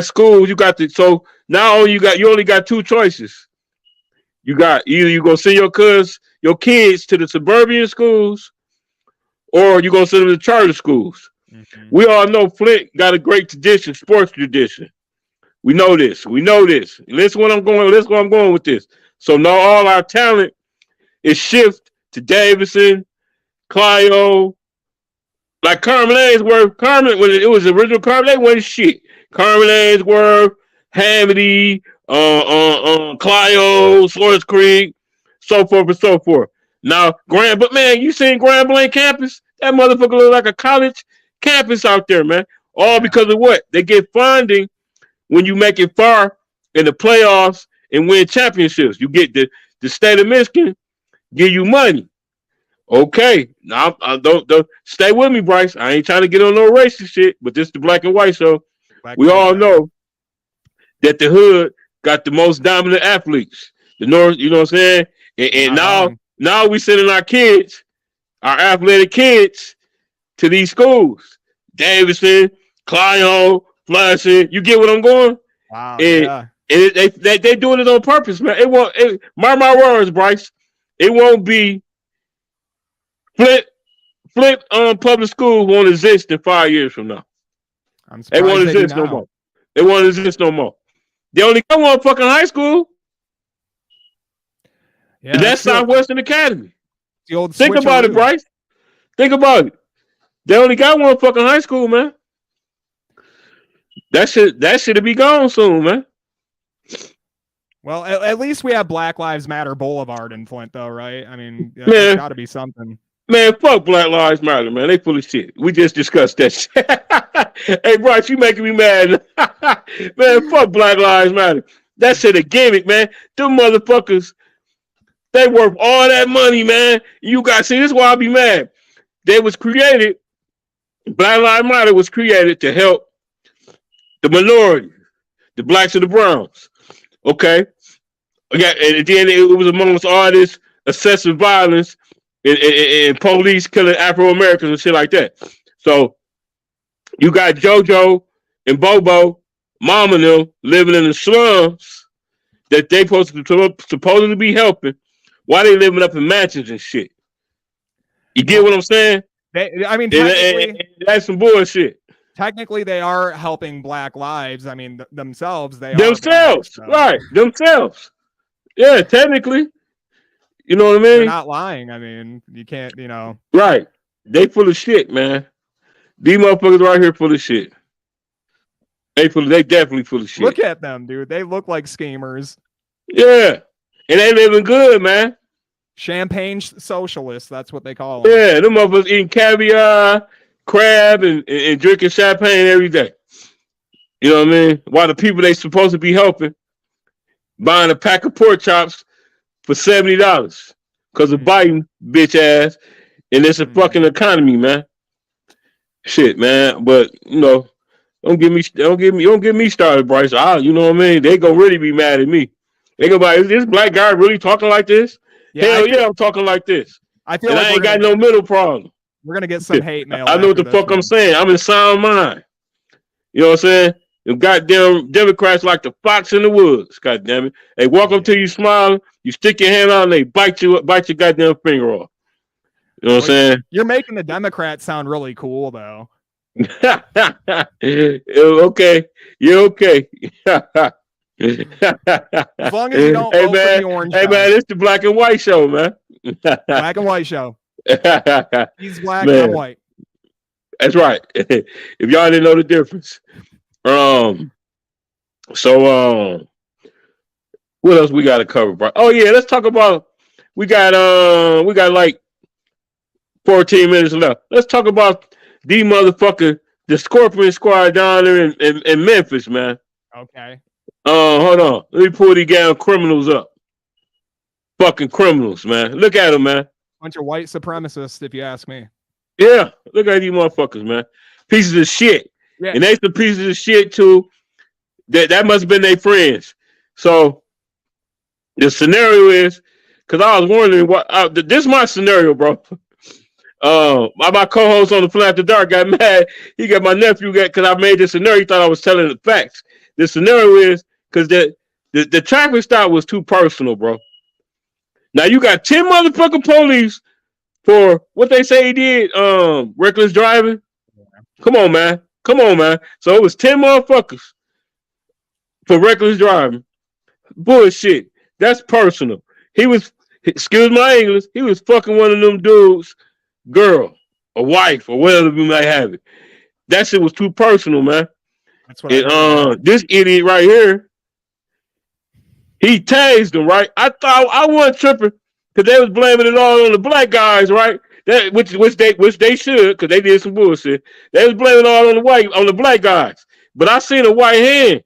schools, so now you only got two choices. You got either you gonna send your kids to the suburban schools, or you gonna send them to charter schools. Mm-hmm. We all know Flint got a great tradition, sports tradition. We know this. Listen where I'm going with this. So now all our talent is shift to Davidson, Clio, like Carmen Ainsworth. Carmen, when it was the original Carmen, they wasn't shit. Carmen Ainsworth, Hamity, Clio, Swartz Creek, so forth and so forth. Now, but man, you seen Grand Blanc campus? That motherfucker look like a college campus out there, man. All because of what? They get funding when you make it far in the playoffs and win championships. You get the state of Michigan give you money. Okay, now don't stay with me, Bryce. I ain't trying to get on no racist shit, but this is the black and white show. We all know that the hood got the most dominant athletes. The North, you know what I'm saying? And now we sending our athletic kids, to these schools. Davidson, Clio, Flushing. You get what I'm going? Wow. And they doing it on purpose, man. Mark my words, Bryce. It won't be Flint public school won't exist in 5 years from now. They won't exist no more. They won't exist no more. They only got one fucking high school. Yeah, and that's Southwestern Academy. The old Think about it, Bryce. Think about it. They only got one fucking high school, man. That should be gone soon, man. Well, at least we have Black Lives Matter Boulevard in Flint, though, right? I mean, there's got to be something. Man, fuck Black Lives Matter, man. They full of shit. We just discussed that shit. Hey, Bryce, you making me mad. Man, fuck Black Lives Matter. That shit a gimmick, man. Them motherfuckers, they worth all that money, man. You guys see, this is why I be mad. Black Lives Matter was created to help the minority, the blacks and the browns. Okay? Yeah, and then it was amongst all this excessive violence and police killing Afro-Americans and shit like that. So you got JoJo and Bobo, Mama and them living in the slums that they supposedly be helping. Why they living up in mansions and shit? You get what I'm saying? That's some bullshit. Technically, they are helping Black lives. I mean, themselves. Themselves. Right. Themselves. Yeah, technically. You know what I mean? They're not lying. I mean, you can't, Right. They full of shit, man. These motherfuckers right here full of shit. They definitely full of shit. Look at them, dude. They look like schemers. Yeah. And they living good, man. Champagne socialists, that's what they call them. Yeah, them motherfuckers eating caviar, crab, and drinking champagne every day. You know what I mean? While the people they supposed to be helping buying a pack of pork chops for $70 because of Biden bitch ass, and it's a fucking economy, man. Shit, man. But don't get me started, Bryce. You know what I mean? They gonna really be mad at me. They go by, is this black guy really talking like this? Yeah, Hell yeah, I'm talking like this. I ain't got no middle problem. We're gonna get some hate mail. I know what the fuck I'm saying. I'm in sound mind. You know what I'm saying? The goddamn Democrats like the fox in the woods. God damn it! They walk up to you smiling. You stick your hand out and they bite your goddamn finger off. You know what I'm saying? You're making the Democrats sound really cool, though. Okay, you're okay. As long as you don't hey vote man, for the orange hey guy. man, it's the black and white show, man. Black and white show. He's black, Man. I'm white. That's right. If y'all didn't know the difference. So what else we got to cover, bro? Oh yeah, let's talk about. We got like 14 minutes left. Let's talk about the Scorpion Squad down there in Memphis, man. Okay. Hold on. Let me pull these damn criminals up. Fucking criminals, man. Look at them, man. Bunch of white supremacists, if you ask me. Yeah, look at these motherfuckers, man. Pieces of shit. Yeah. And they some pieces of shit too. That must have been their friends. So the scenario is, because I was wondering what this is my scenario, bro. My co-host on the Flat After Dark got mad. He got my nephew because I made this scenario. He thought I was telling the facts. The scenario is because the traffic stop was too personal, bro. Now you got 10 motherfucking police for what they say he did, reckless driving. Come on, man. So it was 10 motherfuckers for reckless driving. Bullshit. That's personal. He was, excuse my English, he was fucking one of them dudes, girl, a wife, or whatever you might have it. That shit was too personal, man. That's what I heard. This idiot right here, he tased him, right? I thought I wasn't tripping because they was blaming it all on the black guys, right? That which they should, because they did some bullshit. They was blaming it all on the black guys. But I seen a white hand.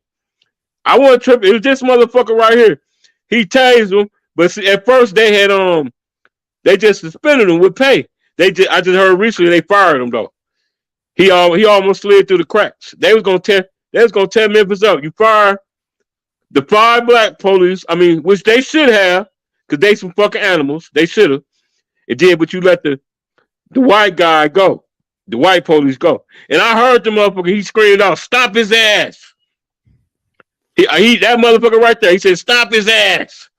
I wasn't tripping. It was this motherfucker right here. He tased him, but see, at first they had they just suspended him with pay. I just heard recently they fired him though. He almost slid through the cracks. They was gonna tear Memphis up. You fire the 5 black police, which they should have, because they some fucking animals. They should have. It did, but you let the white guy go. The white police go. And I heard the motherfucker, he screamed out, "Stop his ass." That motherfucker right there, he said, "Stop his ass."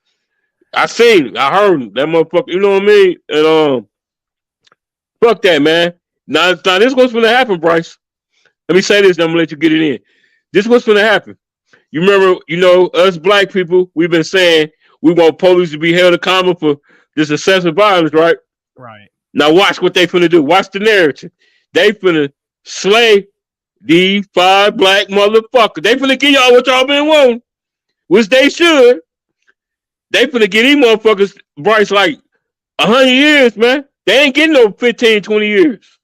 I seen him. I heard him. That motherfucker, you know what I mean? And fuck that, man. Now this is what's gonna happen, Bryce. Let me say this, then I'm gonna let you get it in. This is what's gonna happen. You remember, us black people, we've been saying we want police to be held accountable for this excessive violence, right? Right. Now watch what they finna do. Watch the narrative. They finna slay these 5 black motherfuckers. They finna give y'all what y'all been wanting, which they should. They finna get these motherfuckers, Bryce, like 100 years, man. They ain't getting no 15, 20 years.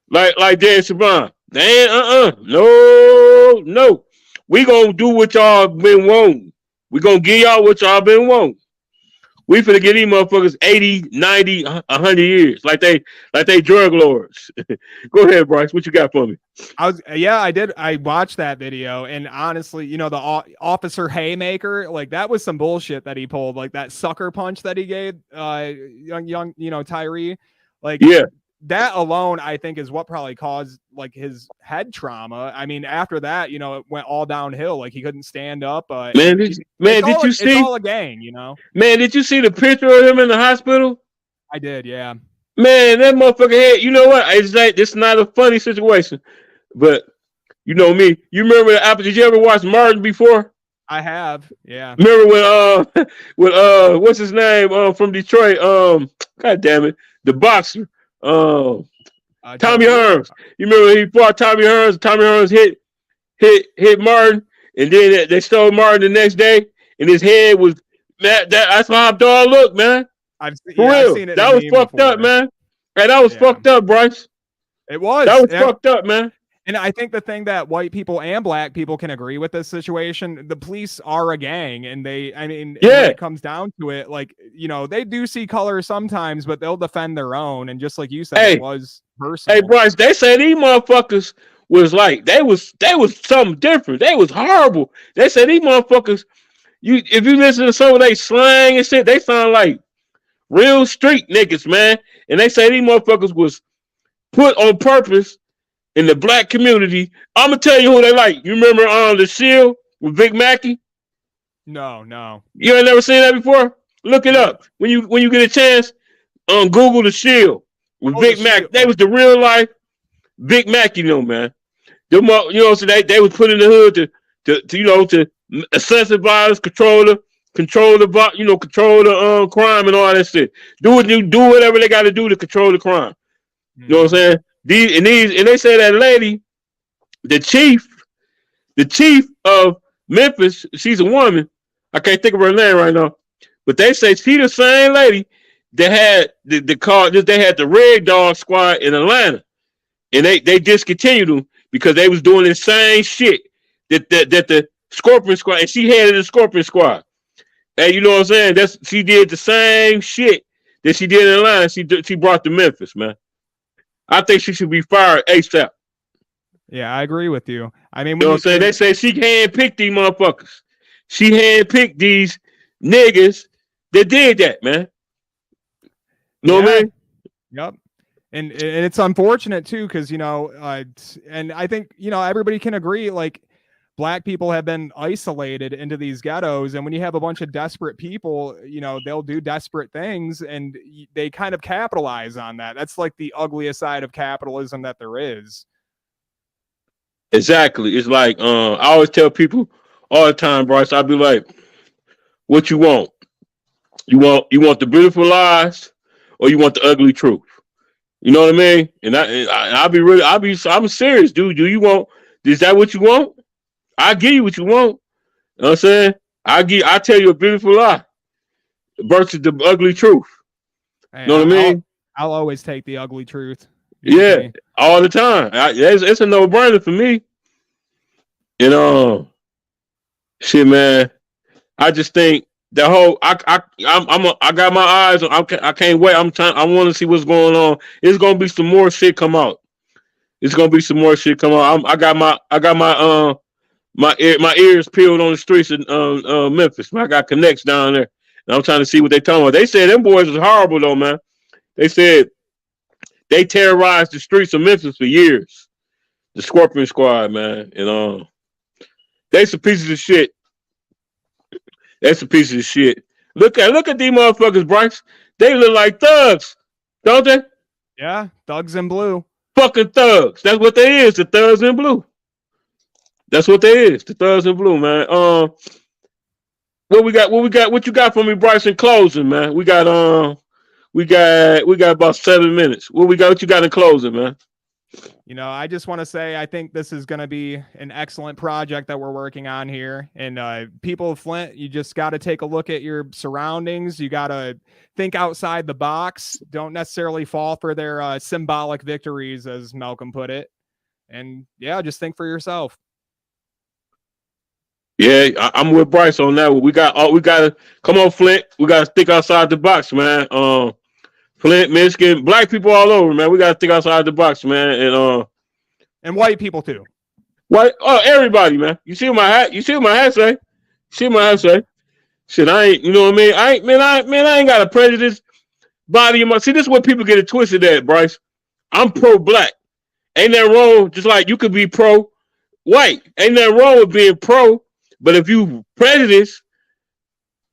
Like Dan Shaban. They ain't, no. We gonna do what y'all been wanting. We gonna give y'all what y'all been wanting. We finna get these motherfuckers 80, 90, 100 years, like they drug lords. Go ahead, Bryce. What you got for me? I did. I watched that video, and honestly, the Officer Haymaker, like that was some bullshit that he pulled, like that sucker punch that he gave young Tyree. Like, yeah. That alone, I think, is what probably caused like his head trauma. I mean, after that, it went all downhill. Like he couldn't stand up. Did you see? It's all a gang, Man, did you see the picture of him in the hospital? I did, yeah. Man, that motherfucker had. You know what? It's like this is not a funny situation, but you know me. You remember did you ever watch Martin before? I have, yeah. Remember when what's his name from Detroit? God damn it, the boxer. Tommy Hearns. You remember he fought Tommy Hearns? Tommy Hearns hit Martin, and then they stole Martin the next day, and his head was that's how dog looked, man. I've real. seen it. That was fucked up, man. Hey, that was fucked up, Bryce. It was. That was fucked up, man. And I think the thing that white people and black people can agree with this situation, the police are a gang, and when it comes down to it, like, they do see color sometimes, but they'll defend their own. And just like you said, it was personal. Hey, Bryce, they say these motherfuckers was like, they was something different. They was horrible. They say these motherfuckers, if you listen to some of their slang and shit, they sound like real street niggas, man. And they say these motherfuckers was put on purpose in the black community. I'm gonna tell you who they like. You remember The Shield with Vic Mackey? No. You ain't never seen that before? Look it up when you get a chance. Google The Shield. with Oh, Big the Mac. shoot. They was the real life Big Mac, man. So they was put in the hood to incentivize, control the crime and all that shit. Do whatever they got to do to control the crime. You know what I'm saying? And they say that lady, the chief of Memphis, she's a woman. I can't think of her name right now, but they say she the same lady that had the car. They had the Red Dog Squad in Atlanta, and they discontinued them because they was doing the same shit that the Scorpion Squad, and she headed the Scorpion Squad. And you know what I'm saying? She did the same shit that she did in Atlanta. She brought to Memphis, man. I think she should be fired ASAP. Yeah, I agree with you. I mean, you know what I'm saying? They say she handpicked these motherfuckers. She handpicked these niggas that did that, man. You know what I mean? Yep. And it's unfortunate too, because and I think everybody can agree, like, Black people have been isolated into these ghettos, and when you have a bunch of desperate people, they'll do desperate things, and they kind of capitalize on that. That's like the ugliest side of capitalism that there is. Exactly. It's like I always tell people all the time, Bryce. I'll be like, "What you want? You want the beautiful lies, or you want the ugly truth?" You know what I mean? And I'm serious, dude. Is that what you want? I'll give you what you want. You know what I'm saying? I tell you a beautiful lie versus the ugly truth. Hey, you know what I mean? I'll always take the ugly truth. Yeah, all the time. It's a no-brainer for me. Shit, man. I just think the whole I got my eyes on. I can't wait. I want to see what's going on. It's gonna be some more shit come out. It's gonna be some more shit come out. I got my ears peeled on the streets of Memphis. I got connects down there, and I'm trying to see what they talking about. They said them boys was horrible though, man. They said they terrorized the streets of Memphis for years. The Scorpion Squad, man, and they some pieces of shit. That's a piece of shit. Look at these motherfuckers, Bryce. They look like thugs, don't they? Yeah, thugs in blue. Fucking thugs. That's what they is. The thugs in blue. That's what they is. The thugs in blue, man. What we got? What you got for me, Bryce? In closing, man. We got about 7 minutes. What you got in closing, man? I just want to say I think this is going to be an excellent project that we're working on here. And people of Flint, you just got to take a look at your surroundings. You got to think outside the box. Don't necessarily fall for their symbolic victories, as Malcolm put it. And yeah, just think for yourself. Yeah, I'm with Bryce on that. We got to come on, Flint. We got to think outside the box, man. Flint, Michigan, Black people all over, man. We got to think outside the box, man, and white people too. White, everybody, man. You see what my hat? Say? See what my hat say? Shit, I ain't. You know what I mean? I ain't got a prejudice body in my. See, this is what people get it twisted at, Bryce. I'm pro-Black. Ain't that wrong? Just like you could be pro-white. Ain't that wrong with being pro? But if you prejudice,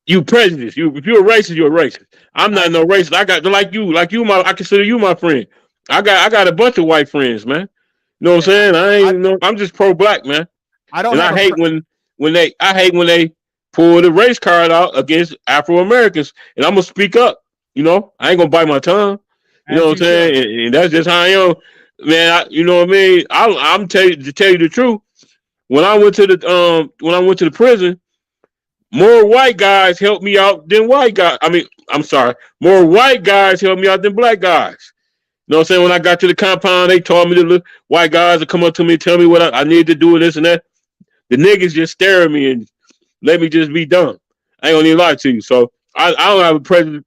you prejudice. If you're a racist, you're a racist. I'm not no racist. I got like you. I consider you my friend. I got a bunch of white friends, man. You know what I'm saying? I'm just pro-Black, man. I hate when they pull the race card out against Afro Americans, and I'm gonna speak up. I ain't gonna bite my tongue. You know what I'm saying? And that's just how I am, man. You know what I mean? I'm tell you the truth. When I went to the prison, more white guys helped me out than white guys. More white guys helped me out than Black guys. You know what I'm saying? When I got to the compound, they told me the white guys would come up to me and tell me what I need to do with this and that. The niggas just stare at me and let me just be dumb. I ain't gonna even lie to you. So I don't have a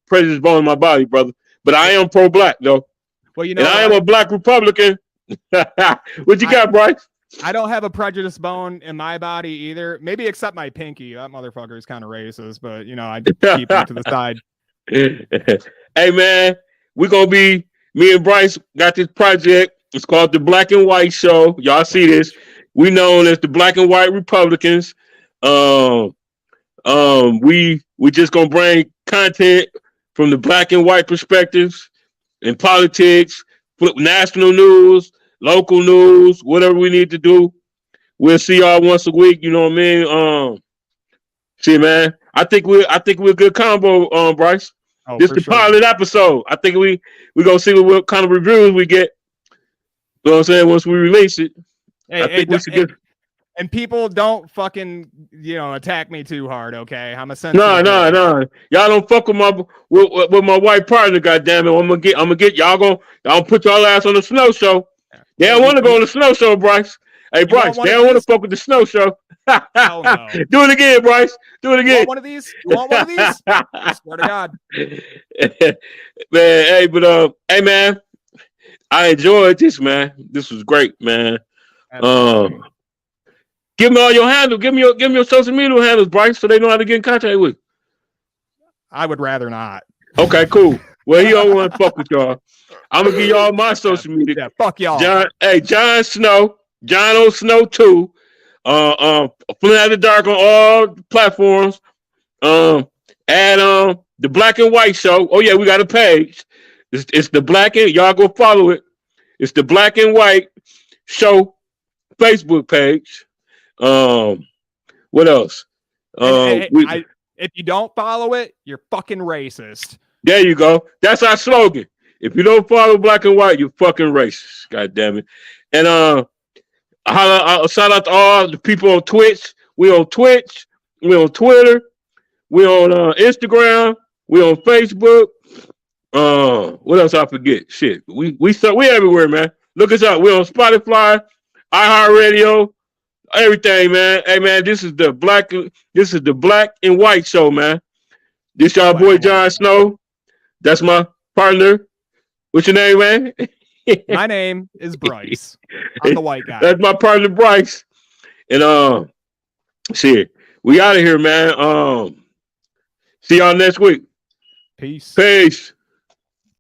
prejudice bone in my body, brother. But I am pro-Black, though. Well, and I am a Black Republican. What you got, Bryce? I don't have a prejudice bone in my body either. Maybe except my pinky. That motherfucker is kind of racist, but I keep it to the side. Hey, man, me and Bryce got this project. It's called the Black and White Show. Y'all see this? We known as the Black and White Republicans. We just gonna bring content from the Black and white perspectives. in politics, national news, local news, whatever we need to do. We'll see y'all once a week. You know what I mean? See, man, I think we're a good combo, Bryce. Oh, This is the pilot episode. I think we gonna see what kind of reviews we get. You know what I'm saying? Once we release it, I think we should get. And people don't fucking attack me too hard, okay? I'm a sensitive. No. Y'all don't fuck with my white partner. Goddamn it! I'm gonna get y'all gonna put y'all ass on the snow show. They don't want to go on the snow show, Bryce. Hey, Bryce, they don't want to fuck with the snow show. Hell no. Do it again, Bryce. Do it again. You want one of these? You want one of these? I swear to God. Man, hey, man, I enjoyed this, man. This was great, man. Give me all your handles. Give me your social media handles, Bryce, so they know how to get in contact with you. I would rather not. Okay, cool. Well, he don't want to fuck with y'all. I'm gonna give y'all my social media. Yeah, fuck y'all. John Snow, John O Snow 2. Flint After Dark on all platforms. And the Black and White Show. Oh yeah, we got a page. It's the Black and y'all go follow it. It's the Black and White Show Facebook page. What else? If you don't follow it, you're fucking racist. There you go. That's our slogan. If you don't follow Black and White, you're fucking racist. God damn it. And shout out to all the people on Twitch. We on Twitch. We on Twitter. We on Instagram. We on Facebook. What else I forget? Shit. We everywhere, man. Look us up. We on Spotify, iHeartRadio, everything, man. Hey, man, this is the Black and White Show, man. This y'all boy John Snow. That's my partner. What's your name, man? My name is Bryce. I'm the white guy. That's my partner, Bryce. And shit, we out of here, man. See y'all next week. Peace. Peace.